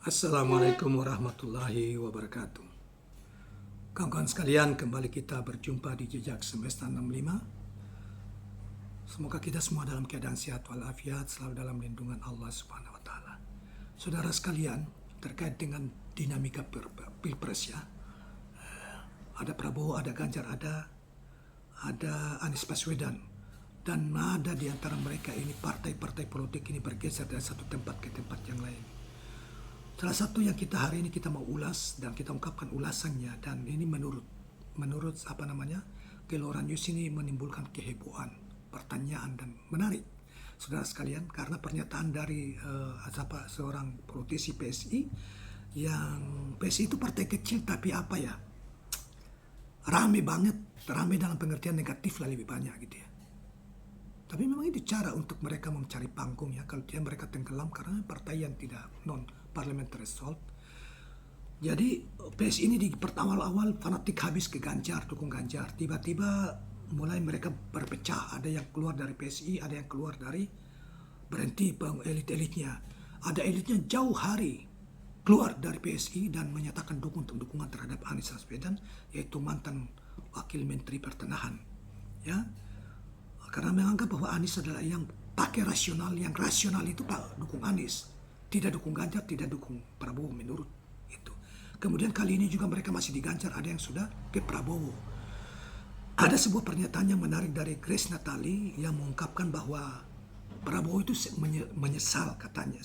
Assalamualaikum warahmatullahi wabarakatuh. Kawan-kawan sekalian, kembali kita berjumpa di Jejak Semesta 65. Semoga kita semua dalam keadaan sehat walafiat, selalu dalam lindungan Allah Subhanahu wa taala. Saudara sekalian, terkait dengan dinamika Pilpres ya. Ada Prabowo, ada Ganjar, ada Anies Baswedan. Dan ada di antara mereka ini partai-partai politik ini bergeser dari satu tempat ke tempat yang lain. Salah satu yang kita hari ini kita mau ulas dan kita ungkapkan ulasannya, dan ini menurut Gelora News ini menimbulkan kehebohan, pertanyaan dan menarik, saudara sekalian, karena pernyataan dari seorang politisi PSI yang PSI itu partai kecil tapi rame banget, rame dalam pengertian negatif lah lebih banyak gitu ya. Tapi memang itu cara untuk mereka mencari panggung ya. Kalau mereka tenggelam karena partai yang tidak non-parliamentary threshold. Jadi PSI ini di awal fanatik habis ke Ganjar, dukung Ganjar. Tiba-tiba mulai mereka berpecah. Ada yang keluar dari PSI, ada yang keluar dari berhenti elit-elitnya. Ada elitnya jauh hari keluar dari PSI dan menyatakan dukungan terhadap Anies Baswedan, yaitu mantan Wakil Menteri Pertahanan. Ya. Karena menganggap bahwa Anies adalah yang pakai rasional, yang rasional itu dukung Anies, tidak dukung Ganjar, tidak dukung Prabowo menurut itu. Kemudian kali ini juga mereka masih di Ganjar, ada yang sudah ke Prabowo. Ada sebuah pernyataan yang menarik dari Grace Natali yang mengungkapkan bahwa Prabowo itu menyesal katanya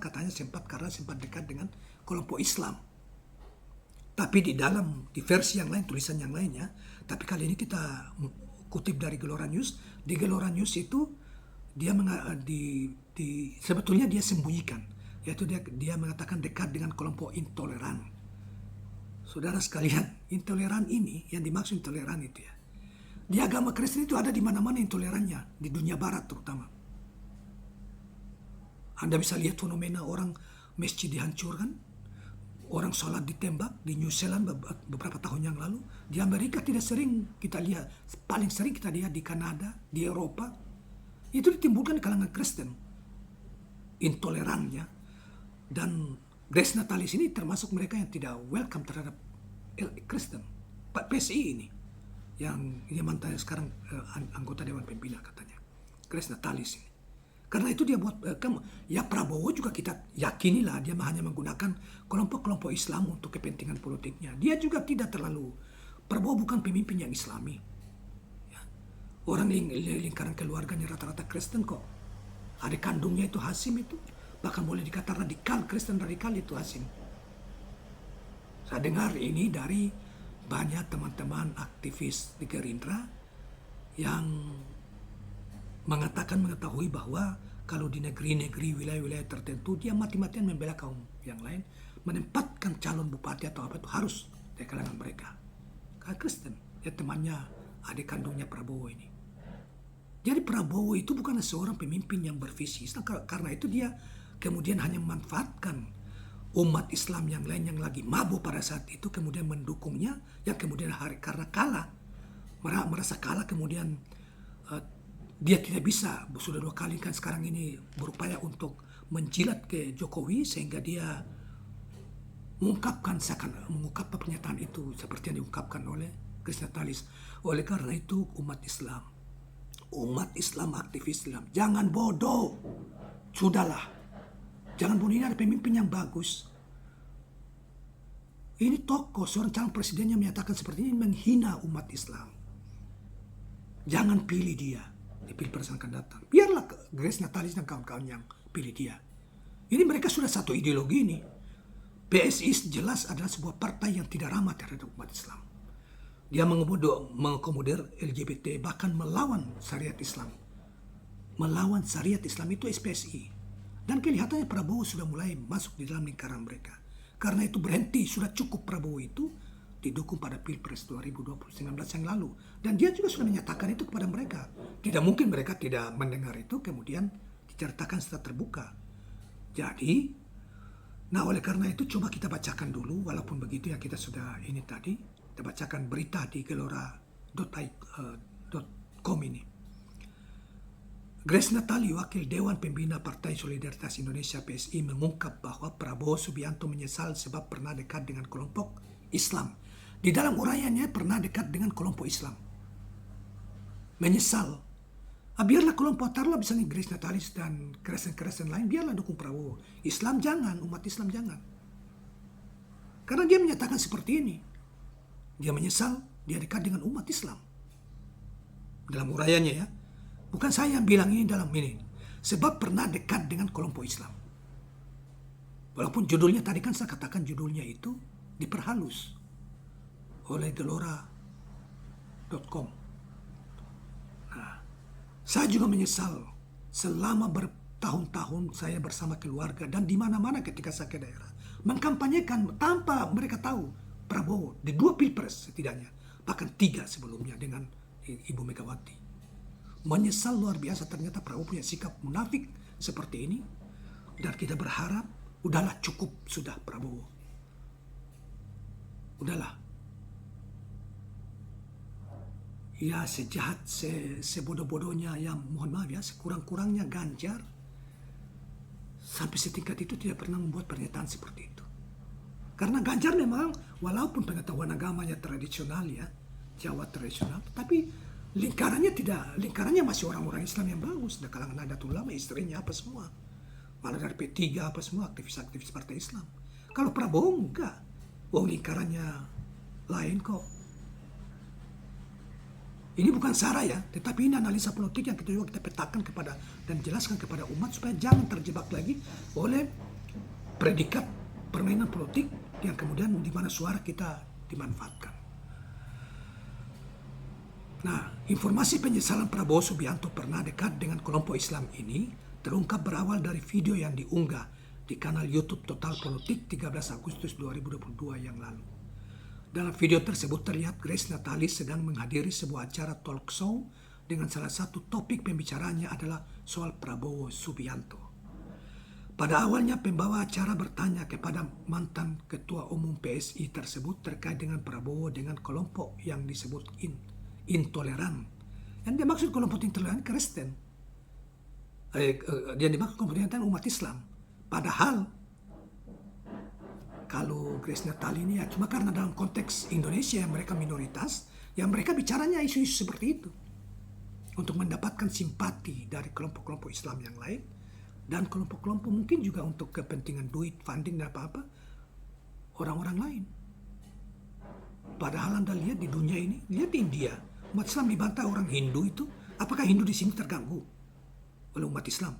karena sempat dekat dengan kelompok Islam. Tapi di versi yang lain, tulisan yang lainnya, tapi kali ini kita kutip dari Gelora News. Di Gelora News itu dia sebetulnya dia sembunyikan, yaitu dia mengatakan dekat dengan kelompok intoleran. Saudara sekalian, intoleran ini yang dimaksud intoleran itu ya. Di agama Kristen itu ada di mana-mana intolerannya, di dunia barat terutama. Anda bisa lihat fenomena orang masjid dihancurkan, orang sholat ditembak di New Zealand beberapa tahun yang lalu. Di Amerika tidak sering kita lihat, paling sering kita lihat di Kanada, di Eropa. Itu ditimbulkan di kalangan Kristen, intolerannya. Dan Grace Natalis ini termasuk mereka yang tidak welcome terhadap Kristen. Pak PSI ini, yang mantan sekarang anggota Dewan Pembina katanya, Grace Natalis ini. Karena itu dia buat, Prabowo juga kita yakinilah dia hanya menggunakan kelompok-kelompok Islam untuk kepentingan politiknya. Dia juga tidak terlalu, Prabowo bukan pemimpin yang Islami. Ya. Orang lingkaran keluarganya rata-rata Kristen kok. Adik kandungnya itu Hasim itu, bahkan boleh dikata radikal, Kristen radikal itu Hasim. Saya dengar ini dari banyak teman-teman aktivis di Gerindra yang mengetahui bahwa kalau di negeri-negeri wilayah-wilayah tertentu dia mati-matian membela kaum yang lain, menempatkan calon bupati atau apa itu harus dari kalangan mereka. Karena Kristen, ya temannya adik kandungnya Prabowo ini. Jadi Prabowo itu bukan seorang pemimpin yang bervisi Islam, karena itu dia kemudian hanya memanfaatkan umat Islam yang lain yang lagi mabuk pada saat itu, kemudian mendukungnya, yang kemudian karena kalah, merasa kalah, kemudian dia tidak bisa, sudah 2 kali kan sekarang ini berupaya untuk menjilat ke Jokowi, sehingga dia mengungkapkan pernyataan itu seperti yang diungkapkan oleh Grace Natalis. Oleh karena itu umat Islam, aktivis Islam, jangan bodoh, sudahlah, jangan bodoh. Ini ada pemimpin yang bagus. Ini tokoh, seorang calon presidennya menyatakan seperti ini, menghina umat Islam. Jangan pilih dia di Pilpres yang akan datang. Biarlah Grace Natalis dan kawan-kawan yang pilih dia. Ini mereka sudah satu ideologi ini. PSI jelas adalah sebuah partai yang tidak ramah terhadap umat Islam. Dia mengakomodir LGBT, bahkan melawan syariat Islam. Melawan syariat Islam itu PSI. Dan kelihatannya Prabowo sudah mulai masuk di dalam lingkaran mereka. Karena itu berhenti, sudah cukup Prabowo itu didukung pada Pilpres 2019 yang lalu. Dan dia juga sudah menyatakan itu kepada mereka. Tidak mungkin mereka tidak mendengar itu, kemudian diceritakan secara terbuka. Jadi, oleh karena itu coba kita bacakan dulu, walaupun begitu ya kita sudah ini tadi, kita bacakan berita di gelora.com ini. Grace Natali, Wakil Dewan Pembina Partai Solidaritas Indonesia PSI, mengungkap bahwa Prabowo Subianto menyesal sebab pernah dekat dengan kelompok Islam. Di dalam uraiannya pernah dekat dengan kelompok Islam. Menyesal. Biarlah kelompok taruhlah misalnya Grace Natalis dan keresen-keresen lain, biarlah dukung Prabowo. Islam jangan, umat Islam jangan. Karena dia menyatakan seperti ini. Dia menyesal, dia dekat dengan umat Islam. Dalam uraiannya ya. Bukan saya yang bilang ini dalam ini. Sebab pernah dekat dengan kelompok Islam. Walaupun judulnya tadi kan saya katakan judulnya itu diperhalus oleh Gelora.com. Nah, saya juga menyesal selama bertahun-tahun saya bersama keluarga dan di mana-mana ketika saya ke daerah mengkampanyekan tanpa mereka tahu Prabowo di 2 pilpres setidaknya, bahkan 3 sebelumnya dengan Ibu Megawati. Menyesal luar biasa, ternyata Prabowo punya sikap munafik seperti ini. Dan kita berharap, udahlah cukup sudah Prabowo. Udahlah. Ya sejahat, sebodoh-bodohnya, ya mohon maaf ya, sekurang-kurangnya Ganjar. Sampai setingkat itu tidak pernah membuat pernyataan seperti itu. Karena Ganjar memang, walaupun pengetahuan agamanya tradisional ya, Jawa tradisional, tapi lingkarannya masih orang-orang Islam yang bagus, dari kalangan Nahdlatul Ulama, istrinya apa semua, malah dari P3 apa semua, aktivis-aktivis partai Islam. Kalau Prabowo enggak, lingkarannya lain kok. Ini bukan sara ya, tetapi ini analisa politik yang kita petakan kepada dan jelaskan kepada umat supaya jangan terjebak lagi oleh predikat permainan politik yang kemudian di mana suara kita dimanfaatkan. Nah, informasi penyesalan Prabowo Subianto pernah dekat dengan kelompok Islam ini terungkap berawal dari video yang diunggah di kanal YouTube Total Politik 13 Agustus 2022 yang lalu. Dalam video tersebut terlihat Grace Natali sedang menghadiri sebuah acara talk show dengan salah satu topik pembicaranya adalah soal Prabowo Subianto. Pada awalnya pembawa acara bertanya kepada mantan Ketua Umum PSI tersebut terkait dengan Prabowo dengan kelompok yang disebut intoleran. Yang dimaksud kelompok intoleran Kristen. Dia dimaksud kelompok intoleran umat Islam. Padahal kalau Grace Natali ini ya cuma karena dalam konteks Indonesia yang mereka minoritas, yang mereka bicaranya isu-isu seperti itu. Untuk mendapatkan simpati dari kelompok-kelompok Islam yang lain dan kelompok-kelompok mungkin juga untuk kepentingan duit, funding dan apa-apa orang-orang lain. Padahal Anda lihat di dunia ini, lihat di India, umat Islam dibantah orang Hindu itu, apakah Hindu di sini terganggu oleh umat Islam?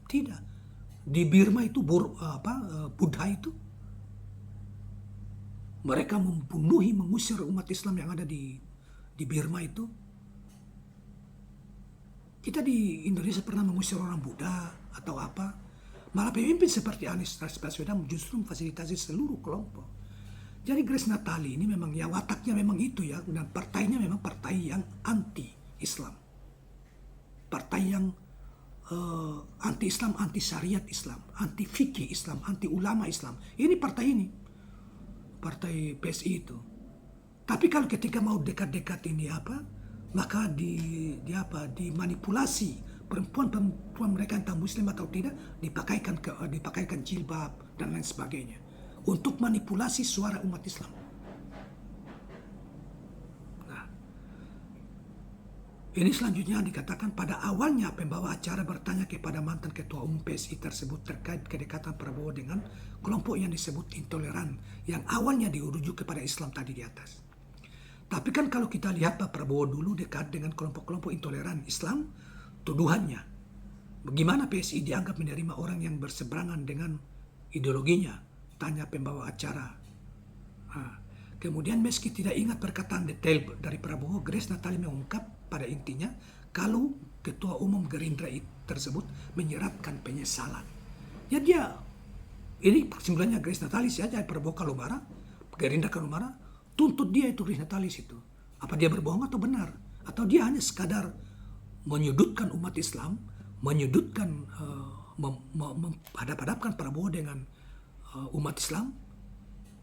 Tidak. Di Burma itu, Buddha itu, mereka mengusir umat Islam yang ada di Burma itu. Kita di Indonesia pernah mengusir orang Buddha atau apa. Malah pemimpin seperti Anies Baswedan justru memfasilitasi seluruh kelompok. Jadi Grace Natali ini memang ya wataknya memang itu ya, dan partainya memang partai yang anti-Islam. Partai yang anti-Islam, anti-syariat Islam, anti-fikih Islam, anti-ulama Islam. Ini partai ini. Partai PSI itu. Tapi kalau ketika mau dekat-dekat ini maka dimanipulasi perempuan mereka entah muslim atau tidak dipakaikan jilbab dan lain sebagainya untuk manipulasi suara umat Islam. Nah, ini selanjutnya dikatakan pada awalnya pembawa acara bertanya kepada mantan ketua umum PSI tersebut terkait kedekatan Prabowo dengan kelompok yang disebut intoleran yang awalnya dirujuk kepada Islam tadi di atas. Tapi kan kalau kita lihat Pak Prabowo dulu dekat dengan kelompok-kelompok intoleran Islam, tuduhannya bagaimana PSI dianggap menerima orang yang berseberangan dengan ideologinya, tanya pembawa acara. Kemudian meski tidak ingat perkataan detail dari Prabowo, Grace Natali mengungkap pada intinya kalau ketua umum Gerindra tersebut menyeratkan penyesalan. Ya ini kesimpulannya Grace Natali saja, Prabowo kalau marah, Gerindra kalau marah, tuntut dia itu Grace Natali itu. Apa dia berbohong atau benar? Atau dia hanya sekadar menyudutkan umat Islam, menyudutkan, menghadap-hadapkan Prabowo dengan umat Islam,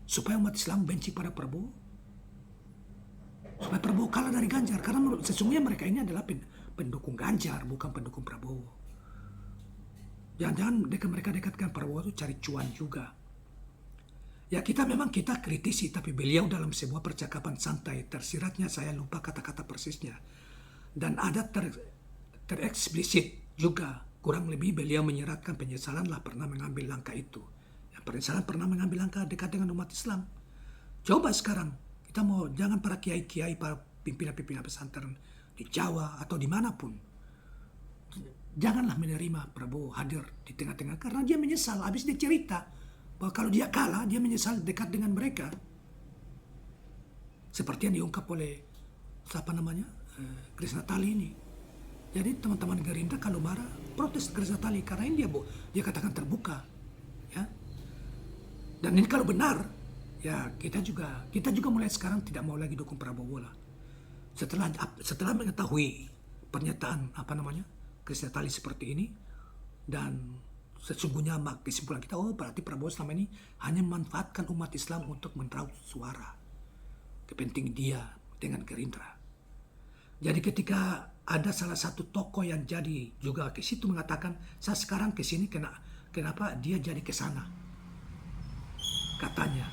supaya umat Islam benci pada Prabowo, supaya Prabowo kalah dari Ganjar. Karena sesungguhnya mereka ini adalah pendukung Ganjar, bukan pendukung Prabowo. Jangan-jangan mereka dekatkan Prabowo itu cari cuan juga. Ya kita kritisi, tapi beliau dalam sebuah percakapan santai, tersiratnya saya lupa kata-kata persisnya. Dan ada tereksplisit juga, kurang lebih beliau menyeratkan penyesalanlah pernah mengambil langkah itu. Ya, penyesalan pernah mengambil langkah dekat dengan umat Islam. Coba sekarang, kita jangan para kiai-kiai, para pimpinan-pimpinan pesantren di Jawa atau dimanapun. Janganlah menerima Prabowo hadir di tengah-tengah, karena dia menyesal, habis dia cerita bahwa kalau dia kalah, dia menyesal dekat dengan mereka. Seperti yang diungkap oleh Grace Natali ini. Jadi teman-teman Gerindra kalau marah, protes Grace Natali, karena ini dia katakan terbuka. Ya. Dan ini kalau benar, ya kita juga mulai sekarang tidak mau lagi dukung Prabowo lah. Setelah mengetahui pernyataan Grace Natali seperti ini, dan sesungguhnya kesimpulan kita, berarti Prabowo selama ini hanya memanfaatkan umat Islam untuk meraup suara kepentingan dia dengan Gerindra. Jadi ketika ada salah satu tokoh yang jadi juga ke situ mengatakan, saya sekarang ke sini kenapa dia jadi ke sana, katanya.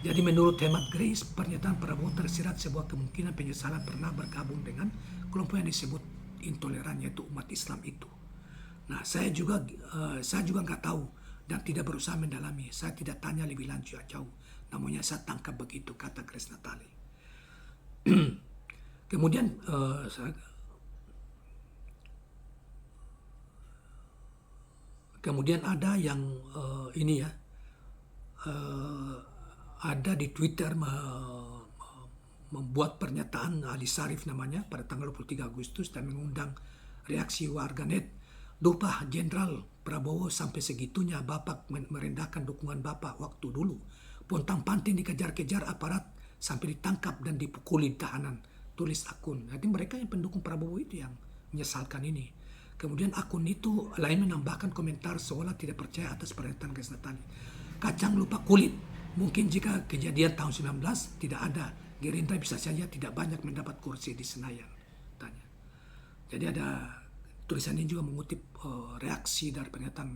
Jadi menurut hemat Grace, pernyataan Prabowo tersirat sebuah kemungkinan penyesalan pernah bergabung dengan kelompok yang disebut intoleran, yaitu umat Islam itu. Nah, saya juga nggak tahu dan tidak berusaha mendalami. Saya tidak tanya lebih lanjut jauh. Namun saya tangkap begitu, kata Grace Natali. Kemudian ada yang ada di Twitter membuat pernyataan, Ali Sarif namanya, pada tanggal 23 Agustus dan mengundang reaksi warganet. Duh Pak Jenderal Prabowo sampai segitunya Bapak merendahkan dukungan Bapak waktu dulu. Pontang-panting dikejar-kejar aparat sampai ditangkap dan dipukuli tahanan. Tulis akun. Jadi mereka yang pendukung Prabowo itu yang menyesalkan ini. Kemudian akun itu lain menambahkan komentar seolah tidak percaya atas pernyataan Grace Natali. Kacang lupa kulit. Mungkin jika kejadian tahun 19 tidak ada, Gerindra bisa saja tidak banyak mendapat kursi di Senayan. Tanya. Jadi ada tulisan ini juga mengutip reaksi dari pernyataan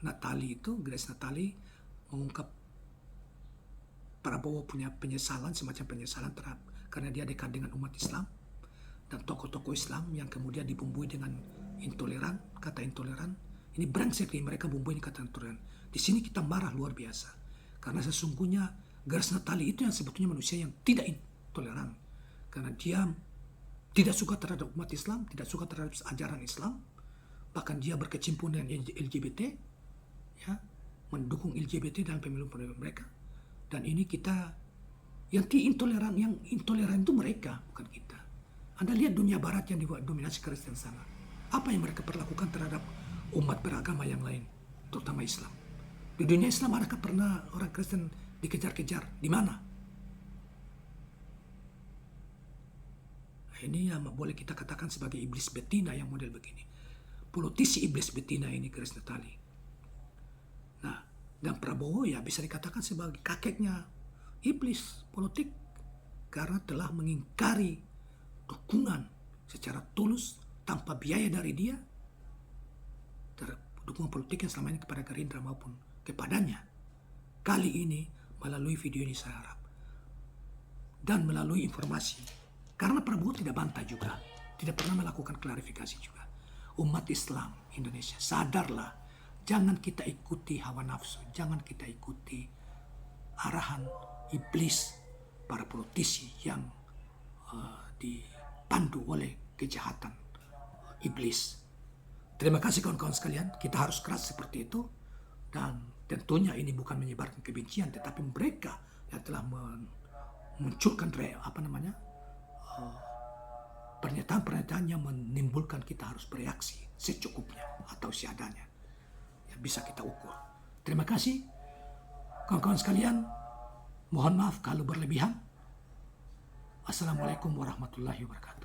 Natali itu, Grace Natali mengungkap Prabowo punya penyesalan, semacam penyesalan terhadap karena dia dekat dengan umat Islam dan tokoh-tokoh Islam yang kemudian dibumbui dengan intoleran, kata intoleran. Ini brengsek nih, mereka bumbui kata intoleran. Di sini kita marah luar biasa karena sesungguhnya Grace Natali itu yang sebetulnya manusia yang tidak intoleran, karena dia tidak suka terhadap umat Islam, tidak suka terhadap ajaran Islam, bahkan dia berkecimpung dengan LGBT, ya, mendukung LGBT dalam pemilu mereka. Dan ini kita yang intoleran itu mereka, bukan kita. Anda lihat dunia Barat yang didominasi Kristen sana, apa yang mereka perlakukan terhadap umat beragama yang lain, terutama Islam. Di dunia Islam, adakah pernah orang Kristen dikejar-kejar? Di mana? Ini yang boleh kita katakan sebagai iblis betina yang model begini. Politisi iblis betina ini Grace Natali. Nah, dan Prabowo ya bisa dikatakan sebagai kakeknya iblis politik karena telah mengingkari dukungan secara tulus tanpa biaya dari dia, dukungan politik yang selama ini kepada Gerindra maupun kepadanya. Kali ini melalui video ini saya harap dan melalui informasi. Karena Prabowo tidak bantah juga, tidak pernah melakukan klarifikasi juga. Umat Islam Indonesia, sadarlah, jangan kita ikuti hawa nafsu, jangan kita ikuti arahan iblis para politisi yang dipandu oleh kejahatan iblis. Terima kasih kawan-kawan sekalian, kita harus keras seperti itu, dan tentunya ini bukan menyebarkan kebencian, tetapi mereka yang telah memunculkan pernyataan-pernyataan yang menimbulkan kita harus bereaksi secukupnya atau seadanya. Ya, bisa kita ukur. Terima kasih kawan-kawan sekalian. Mohon maaf kalau berlebihan. Assalamualaikum warahmatullahi wabarakatuh.